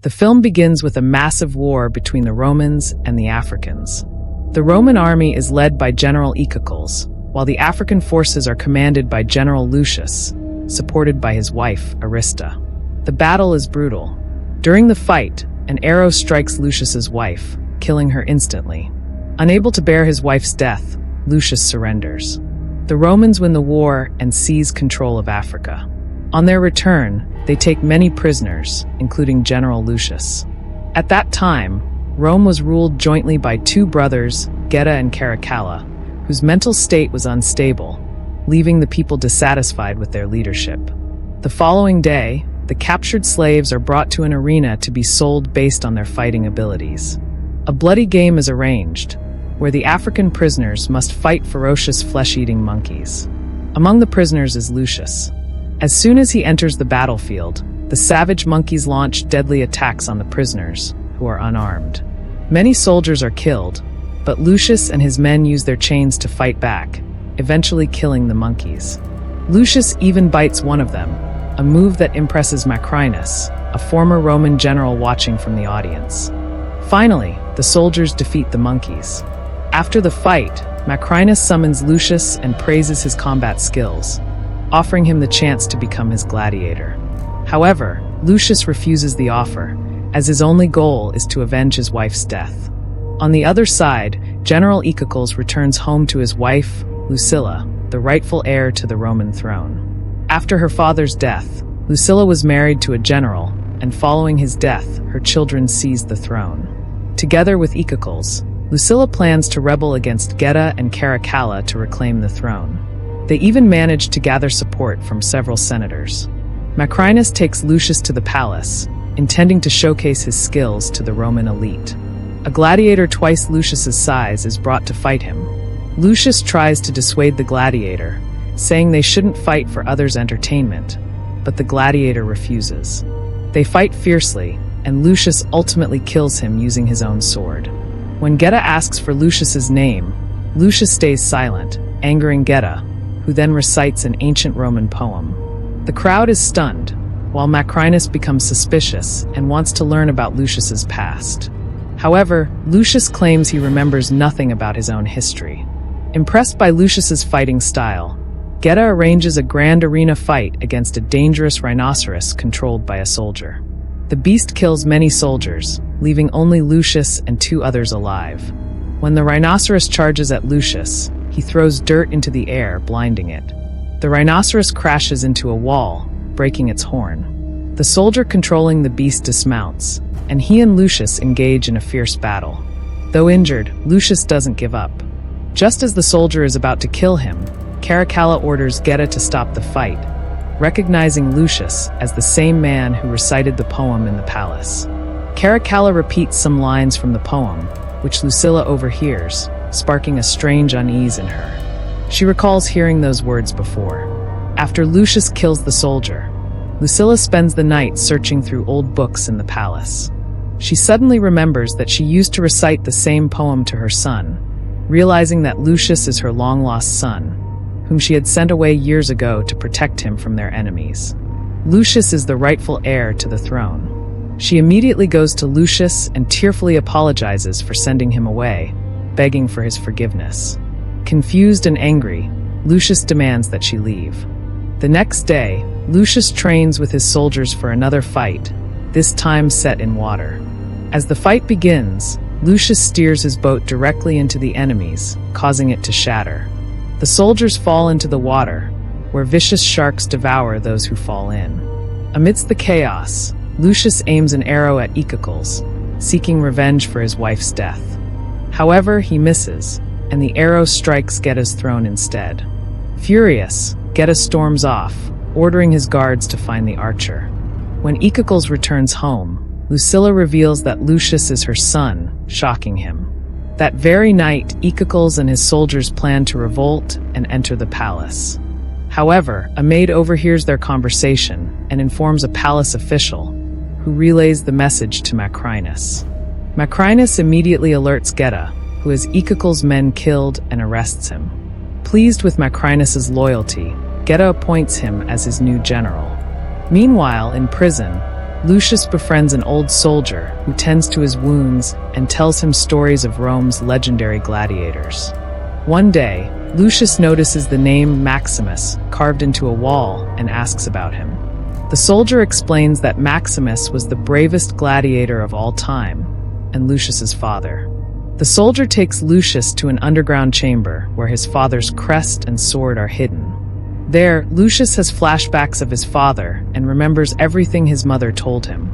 The film begins with a massive war between the Romans and the Africans. The Roman army is led by General Icacles, while the African forces are commanded by General Lucius, supported by his wife, Arista. The battle is brutal. During the fight, an arrow strikes Lucius's wife, killing her instantly. Unable to bear his wife's death, Lucius surrenders. The Romans win the war and seize control of Africa. On their return, they take many prisoners, including General Lucius. At that time, Rome was ruled jointly by two brothers, Geta and Caracalla, whose mental state was unstable, leaving the people dissatisfied with their leadership. The following day, the captured slaves are brought to an arena to be sold based on their fighting abilities. A bloody game is arranged, where the African prisoners must fight ferocious flesh-eating monkeys. Among the prisoners is Lucius. As soon as he enters the battlefield, the savage monkeys launch deadly attacks on the prisoners, who are unarmed. Many soldiers are killed, but Lucius and his men use their chains to fight back, eventually killing the monkeys. Lucius even bites one of them, a move that impresses Maximus, a former Roman general watching from the audience. Finally, the soldiers defeat the monkeys. After the fight, Maximus summons Lucius and praises his combat skills, offering him the chance to become his gladiator. However, Lucius refuses the offer, as his only goal is to avenge his wife's death. On the other side, General Icacles returns home to his wife, Lucilla, the rightful heir to the Roman throne. After her father's death, Lucilla was married to a general, and following his death, her children seized the throne. Together with Icacles, Lucilla plans to rebel against Geta and Caracalla to reclaim the throne. They even manage to gather support from several senators. Maximus takes Lucius to the palace, intending to showcase his skills to the Roman elite. A gladiator twice Lucius's size is brought to fight him. Lucius tries to dissuade the gladiator, saying they shouldn't fight for others' entertainment, but the gladiator refuses. They fight fiercely, and Lucius ultimately kills him using his own sword. When Geta asks for Lucius's name, Lucius stays silent, angering Geta, who then recites an ancient Roman poem. The crowd is stunned, while Maximus becomes suspicious and wants to learn about Lucius's past. However, Lucius claims he remembers nothing about his own history. Impressed by Lucius's fighting style, Geta arranges a grand arena fight against a dangerous rhinoceros controlled by a soldier. The beast kills many soldiers, leaving only Lucius and two others alive. When the rhinoceros charges at Lucius, he throws dirt into the air, blinding it. The rhinoceros crashes into a wall, breaking its horn. The soldier controlling the beast dismounts, and he and Lucius engage in a fierce battle. Though injured, Lucius doesn't give up. Just as the soldier is about to kill him, Caracalla orders Geta to stop the fight, recognizing Lucius as the same man who recited the poem in the palace. Caracalla repeats some lines from the poem, which Lucilla overhears, sparking a strange unease in her. She recalls hearing those words before. After Lucius kills the soldier, Lucilla spends the night searching through old books in the palace. She suddenly remembers that she used to recite the same poem to her son, realizing that Lucius is her long-lost son, whom she had sent away years ago to protect him from their enemies. Lucius is the rightful heir to the throne. She immediately goes to Lucius and tearfully apologizes for sending him away, begging for his forgiveness. Confused and angry, Lucius demands that she leave. The next day, Lucius trains with his soldiers for another fight, this time set in water. As the fight begins, Lucius steers his boat directly into the enemies, causing it to shatter. The soldiers fall into the water, where vicious sharks devour those who fall in. Amidst the chaos, Lucius aims an arrow at Icacles, seeking revenge for his wife's death. However, he misses, and the arrow strikes Geta's throne instead. Furious, Geta storms off, ordering his guards to find the archer. When Icacles returns home, Lucilla reveals that Lucius is her son, shocking him. That very night, Icacles and his soldiers plan to revolt and enter the palace. However, a maid overhears their conversation and informs a palace official, who relays the message to Maximus. Maximus immediately alerts Geta, who has Icacles' men killed, and arrests him. Pleased with Maximus's loyalty, Geta appoints him as his new general. Meanwhile, in prison, Lucius befriends an old soldier who tends to his wounds and tells him stories of Rome's legendary gladiators. One day, Lucius notices the name Maximus carved into a wall and asks about him. The soldier explains that Maximus was the bravest gladiator of all time and Lucius's father. The soldier takes Lucius to an underground chamber where his father's crest and sword are hidden. There, Lucius has flashbacks of his father and remembers everything his mother told him,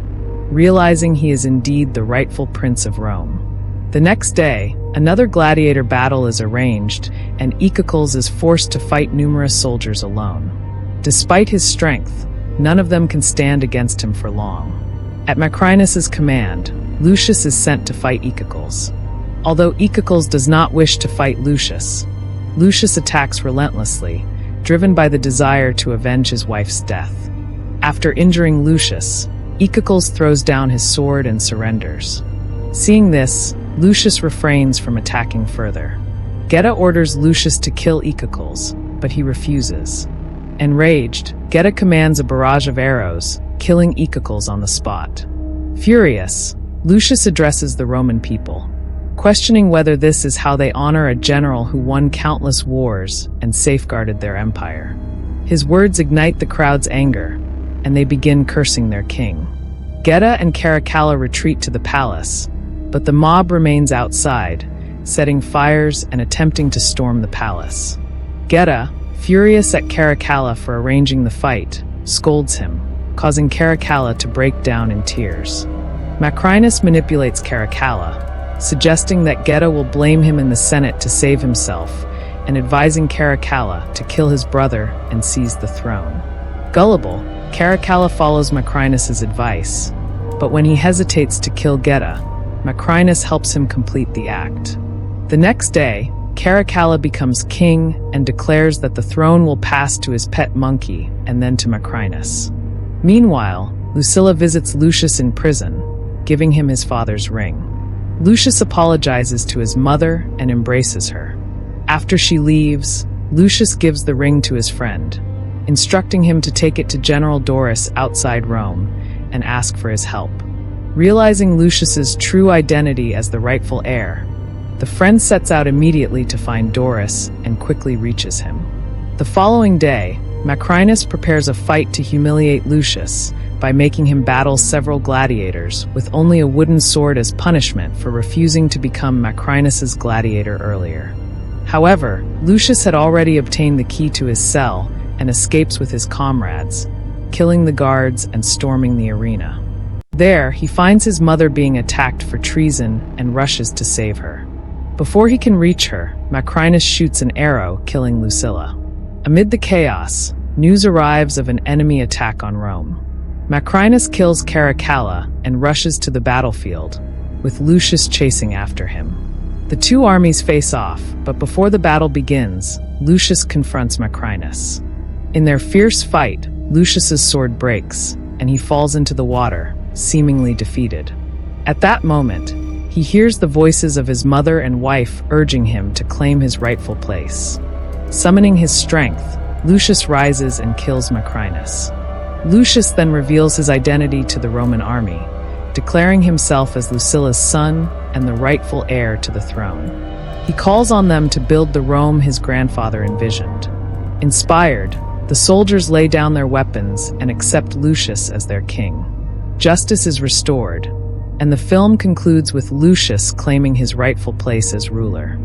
realizing he is indeed the rightful prince of Rome. The next day, another gladiator battle is arranged, and Icocles is forced to fight numerous soldiers alone. Despite his strength, none of them can stand against him for long. At Macrinus's command, Lucius is sent to fight Icocles. Although Icocles does not wish to fight Lucius, Lucius attacks relentlessly, driven by the desire to avenge his wife's death. After injuring Lucius, Icocles throws down his sword and surrenders. Seeing this, Lucius refrains from attacking further. Geta orders Lucius to kill Icocles, but he refuses. Enraged, Geta commands a barrage of arrows, killing Icocles on the spot. Furious, Lucius addresses the Roman people, questioning whether this is how they honor a general who won countless wars and safeguarded their empire. His words ignite the crowd's anger, and they begin cursing their king. Geta and Caracalla retreat to the palace, but the mob remains outside, setting fires and attempting to storm the palace. Geta, furious at Caracalla for arranging the fight, scolds him, causing Caracalla to break down in tears. Macrinus manipulates Caracalla, suggesting that Geta will blame him in the Senate to save himself, and advising Caracalla to kill his brother and seize the throne. Gullible, Caracalla follows Macrinus's advice, but when he hesitates to kill Geta, Macrinus helps him complete the act. The next day, Caracalla becomes king and declares that the throne will pass to his pet monkey and then to Macrinus. Meanwhile, Lucilla visits Lucius in prison, giving him his father's ring. Lucius apologizes to his mother and embraces her. After she leaves, Lucius gives the ring to his friend, instructing him to take it to General Doris outside Rome and ask for his help. Realizing Lucius's true identity as the rightful heir, the friend sets out immediately to find Doris and quickly reaches him. The following day, Macrinus prepares a fight to humiliate Lucius by making him battle several gladiators with only a wooden sword as punishment for refusing to become Macrinus's gladiator earlier. However, Lucius had already obtained the key to his cell and escapes with his comrades, killing the guards and storming the arena. There, he finds his mother being attacked for treason and rushes to save her. Before he can reach her, Macrinus shoots an arrow, killing Lucilla. Amid the chaos, news arrives of an enemy attack on Rome. Macrinus kills Caracalla and rushes to the battlefield, with Lucius chasing after him. The two armies face off, but before the battle begins, Lucius confronts Macrinus. In their fierce fight, Lucius's sword breaks, and he falls into the water, seemingly defeated. At that moment, he hears the voices of his mother and wife urging him to claim his rightful place. Summoning his strength, Lucius rises and kills Macrinus. Lucius then reveals his identity to the Roman army, declaring himself as Lucilla's son and the rightful heir to the throne. He calls on them to build the Rome his grandfather envisioned. Inspired, the soldiers lay down their weapons and accept Lucius as their king. Justice is restored, and the film concludes with Lucius claiming his rightful place as ruler.